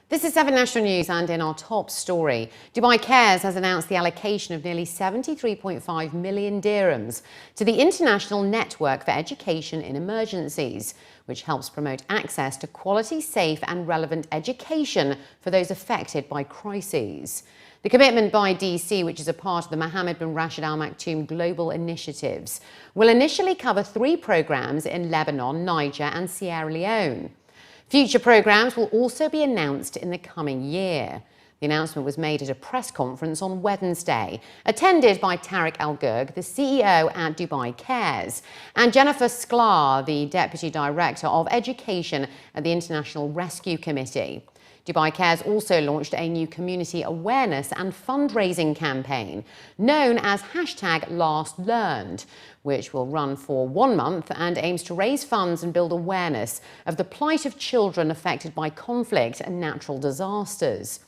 This is 7 National News, and in our top story, Dubai Cares has announced the allocation of nearly 73.5 million dirhams to the International Network for Education in Emergencies, which helps promote access to quality, safe and relevant education for those affected by crises. The commitment by DC, which is a part of the Mohammed bin Rashid Al Maktoum Global Initiatives, will initially cover 3 programs in Lebanon, Niger and Sierra Leone. Future programmes will also be announced in the coming year. The announcement was made at a press conference on Wednesday, attended by Tariq Al Ghurg, the CEO at Dubai Cares, and Jennifer Sklar, the Deputy Director of Education at the International Rescue Committee. Dubai Cares also launched a new community awareness and fundraising campaign known as #LastLearned, which will run for 1 month and aims to raise funds and build awareness of the plight of children affected by conflict and natural disasters.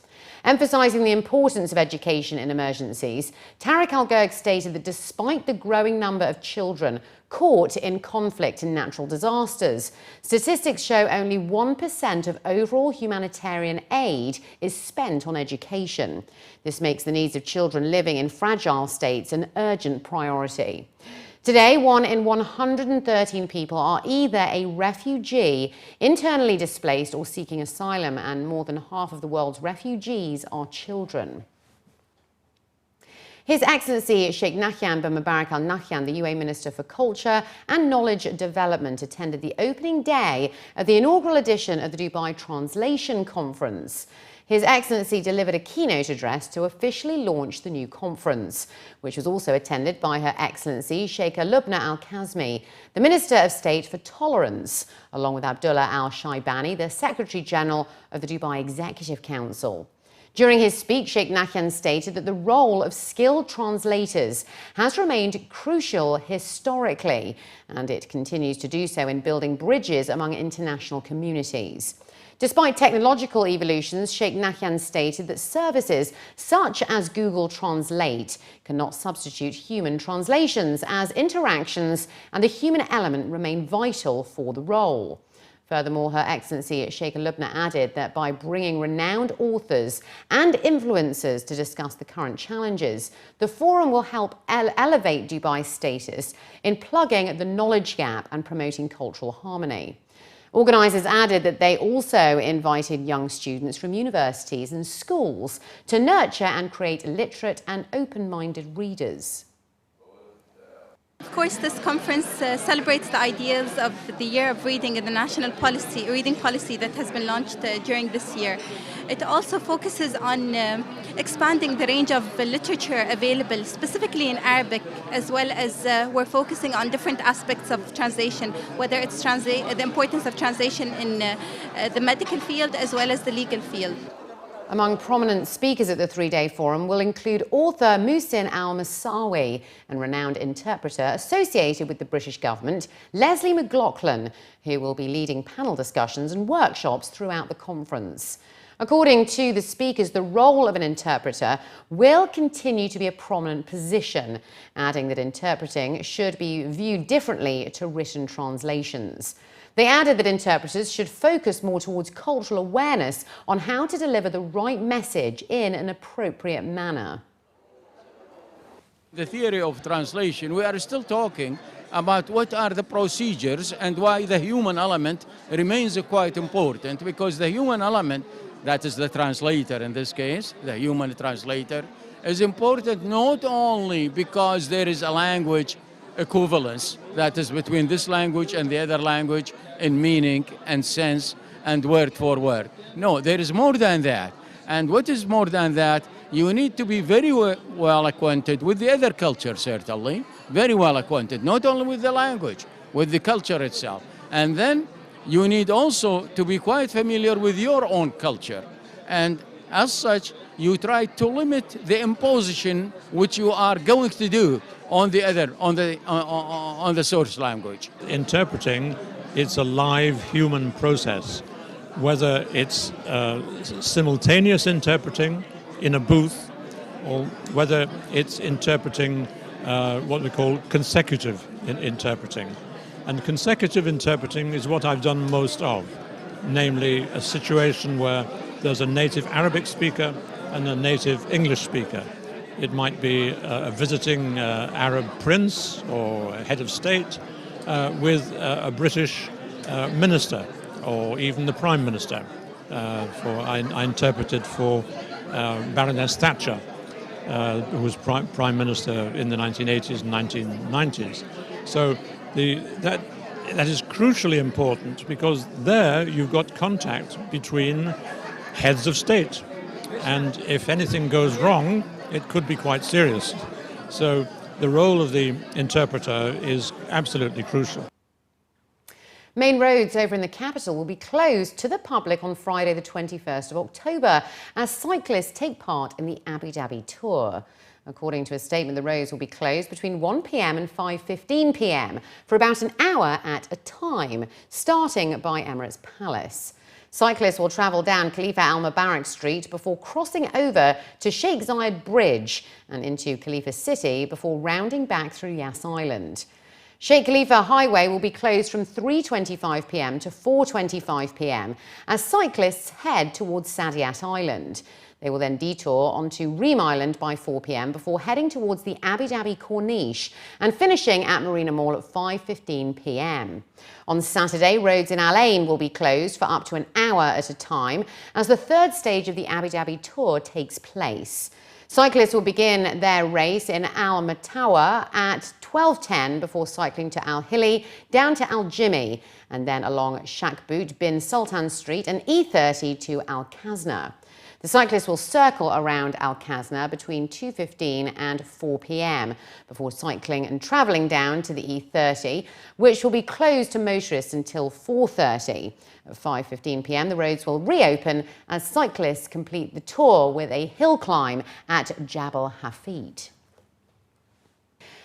Emphasising the importance of education in emergencies, Tariq Al Ghurg stated that despite the growing number of children caught in conflict and natural disasters, statistics show only 1% of overall humanitarian aid is spent on education. This makes the needs of children living in fragile states an urgent priority. Today, 1 in 113 people are either a refugee, internally displaced or seeking asylum, and more than half of the world's refugees are children. His Excellency Sheikh Nahyan bin Mubarak Al Nahyan, the UAE Minister for Culture and Knowledge Development, attended the opening day of the inaugural edition of the Dubai Translation Conference. His Excellency delivered a keynote address to officially launch the new conference, which was also attended by Her Excellency Sheikh Lubna Al Kazmi, the Minister of State for Tolerance, along with Abdullah Al Shaibani, the Secretary General of the Dubai Executive Council. During his speech, Sheikh Nahyan stated that the role of skilled translators has remained crucial historically, and it continues to do so in building bridges among international communities. Despite technological evolutions, Sheikh Nahyan stated that services such as Google Translate cannot substitute human translations, as interactions and the human element remain vital for the role. Furthermore, Her Excellency Sheikh Lubna added that by bringing renowned authors and influencers to discuss the current challenges, the forum will help elevate Dubai's status in plugging the knowledge gap and promoting cultural harmony. Organisers added that they also invited young students from universities and schools to nurture and create literate and open-minded readers. Of course, this conference celebrates the ideals of the Year of Reading and the national reading policy that has been launched during this year. It also focuses on expanding the range of literature available, specifically in Arabic, as well as we're focusing on different aspects of translation, whether it's the importance of translation in the medical field as well as the legal field. Among prominent speakers at the 3-day forum will include author Muhsin Al-Masawi and renowned interpreter associated with the British government, Leslie McLaughlin, who will be leading panel discussions and workshops throughout the conference. According to the speakers, the role of an interpreter will continue to be a prominent position, adding that interpreting should be viewed differently to written translations. They added that interpreters should focus more towards cultural awareness on how to deliver the right message in an appropriate manner. The theory of translation, we are still talking about what are the procedures and why the human element remains quite important, because the human element, that is the translator in this case, the human translator, is important not only because there is a language equivalence that is between this language and the other language in meaning and sense and word for word. No, there is more than that. And what is more than that, you need to be very well acquainted with the other culture, certainly, very well acquainted, not only with the language, with the culture itself. And then you need also to be quite familiar with your own culture. And as such, you try to limit the imposition which you are going to do on the other, on the source language. Interpreting, it's a live human process, whether it's simultaneous interpreting in a booth, or whether it's interpreting what we call consecutive interpreting. And consecutive interpreting is what I've done most of, namely a situation where there's a native Arabic speaker and a native English speaker. It might be a visiting Arab prince or a head of state with a British minister or even the Prime Minister. I interpreted for Baroness Thatcher, who was Prime Minister in the 1980s and 1990s. So that is crucially important, because there you've got contact between heads of state. And if anything goes wrong, it could be quite serious. So the role of the interpreter is absolutely crucial. Main roads over in the capital will be closed to the public on Friday the 21st of October as cyclists take part in the Abu Dhabi Tour. According to a statement, the roads will be closed between 1 p.m. and 5:15 p.m. for about an hour at a time, starting by Emirates Palace. Cyclists will travel down Khalifa Al Mubarak Street before crossing over to Sheikh Zayed Bridge and into Khalifa City before rounding back through Yas Island. Sheikh Khalifa Highway will be closed from 3:25 p.m. to 4:25 p.m. as cyclists head towards Saadiyat Island. They will then detour onto Reem Island by 4 p.m. before heading towards the Abu Dhabi Corniche and finishing at Marina Mall at 5:15 p.m. On Saturday, roads in Al Ain will be closed for up to an hour at a time as the third stage of the Abu Dhabi Tour takes place. Cyclists will begin their race in Al Matawa at 12:10 before cycling to Al Hilli, down to Al Jimmy, and then along Shakboot bin Sultan Street and E30 to Al Khazna. The cyclists will circle around Al Khazna between 2:15 and 4 p.m. before cycling and travelling down to the E30, which will be closed to motorists until 4:30. At 5:15 p.m. the roads will reopen as cyclists complete the tour with a hill climb at Jabal Hafid.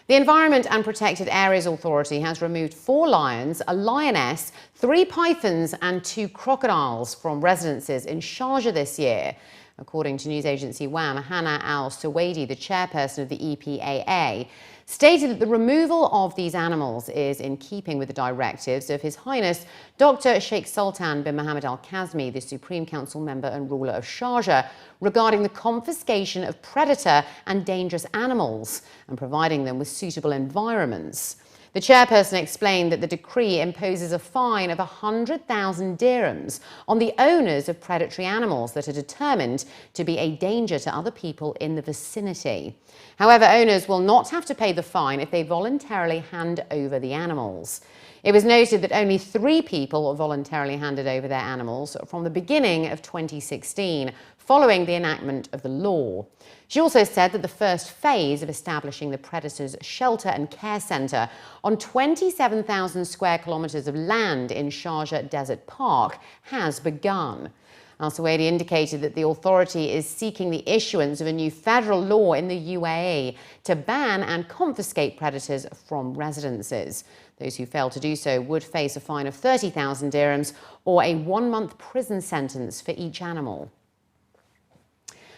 The Environment and Protected Areas Authority has removed 4 lions, a lioness, 3 pythons and 2 crocodiles from residences in Sharjah this year. According to news agency WAM, Hannah Al-Suwaidi, the chairperson of the EPAA, stated that the removal of these animals is in keeping with the directives of His Highness Dr. Sheikh Sultan bin Mohammed Al Kazmi, the Supreme Council member and ruler of Sharjah, regarding the confiscation of predator and dangerous animals and providing them with suitable environments. The chairperson explained that the decree imposes a fine of 100,000 dirhams on the owners of predatory animals that are determined to be a danger to other people in the vicinity. However, owners will not have to pay the fine if they voluntarily hand over the animals. It was noted that only 3 people voluntarily handed over their animals from the beginning of 2016, following the enactment of the law. She also said that the first phase of establishing the Predators Shelter and Care Centre on 27,000 square kilometres of land in Sharjah Desert Park has begun. Al-Suwaidi indicated that the authority is seeking the issuance of a new federal law in the UAE to ban and confiscate predators from residences. Those who fail to do so would face a fine of 30,000 dirhams or a 1-month prison sentence for each animal.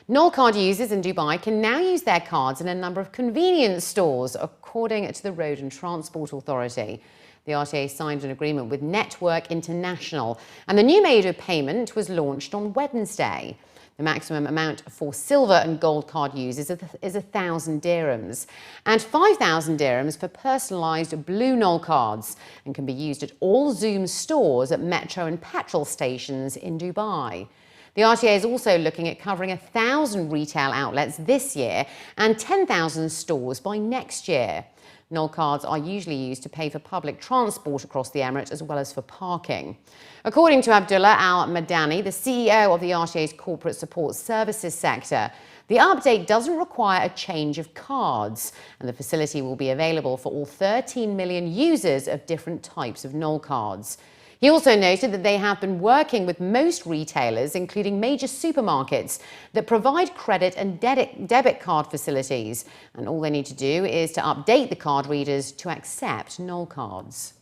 Noel card users in Dubai can now use their cards in a number of convenience stores, according to the Road and Transport Authority. The RTA signed an agreement with Network International, and the new mode of payment was launched on Wednesday. The maximum amount for silver and gold card users is 1,000 dirhams and 5,000 dirhams for personalised blue Noel cards, and can be used at all Zoom stores at metro and petrol stations in Dubai. The RTA is also looking at covering 1,000 retail outlets this year and 10,000 stores by next year. Noel cards are usually used to pay for public transport across the Emirate as well as for parking. According to Abdullah Al-Madani, the CEO of the RTA's corporate support services sector, the update doesn't require a change of cards, and the facility will be available for all 13 million users of different types of Noel cards. He also noted that they have been working with most retailers, including major supermarkets, that provide credit and debit card facilities, and all they need to do is to update the card readers to accept Noel cards.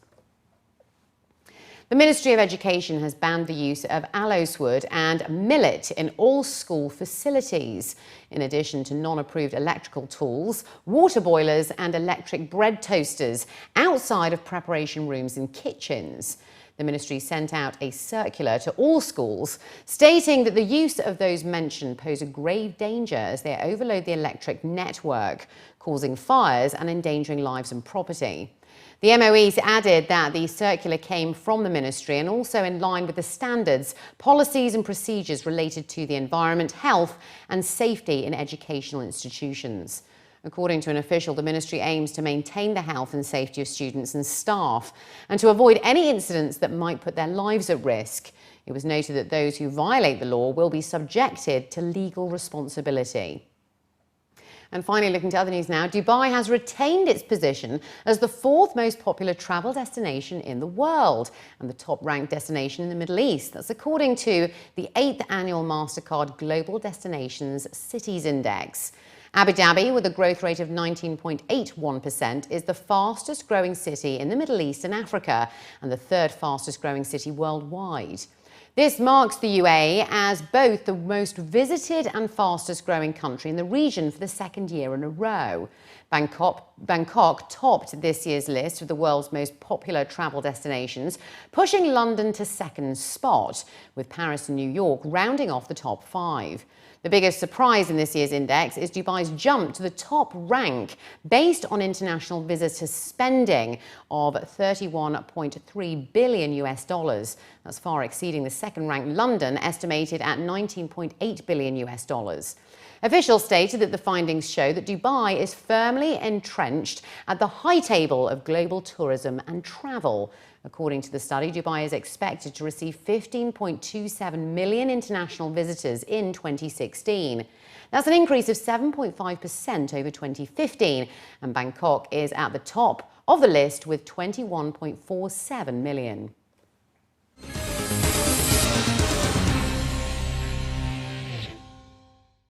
The Ministry of Education has banned the use of aloes wood and millet in all school facilities, in addition to non-approved electrical tools, water boilers and electric bread toasters outside of preparation rooms and kitchens. The ministry sent out a circular to all schools stating that the use of those mentioned pose a grave danger as they overload the electric network, causing fires and endangering lives and property. The MOEs added that the circular came from the ministry and also in line with the standards, policies and procedures related to the environment, health and safety in educational institutions. According to an official, the ministry aims to maintain the health and safety of students and staff and to avoid any incidents that might put their lives at risk. It was noted that those who violate the law will be subjected to legal responsibility. And finally, looking to other news now, Dubai has retained its position as the 4th most popular travel destination in the world and the top-ranked destination in the Middle East. That's according to the 8th annual Mastercard Global Destinations Cities Index. Abu Dhabi, with a growth rate of 19.81%, is the fastest growing city in the Middle East and Africa and the 3rd fastest growing city worldwide. This marks the UAE as both the most visited and fastest growing country in the region for the 2nd year in a row. Bangkok topped this year's list of the world's most popular travel destinations, pushing London to 2nd spot, with Paris and New York rounding off the top 5. The biggest surprise in this year's index is Dubai's jump to the top rank based on international visitors spending of $31.3 billion US. That's far exceeding the 2nd-ranked London, estimated at $19.8 billion US. Officials stated that the findings show that Dubai is firmly entrenched at the high table of global tourism and travel. According to the study, Dubai is expected to receive 15.27 million international visitors in 2016. That's an increase of 7.5% over 2015, and Bangkok is at the top of the list with 21.47 million.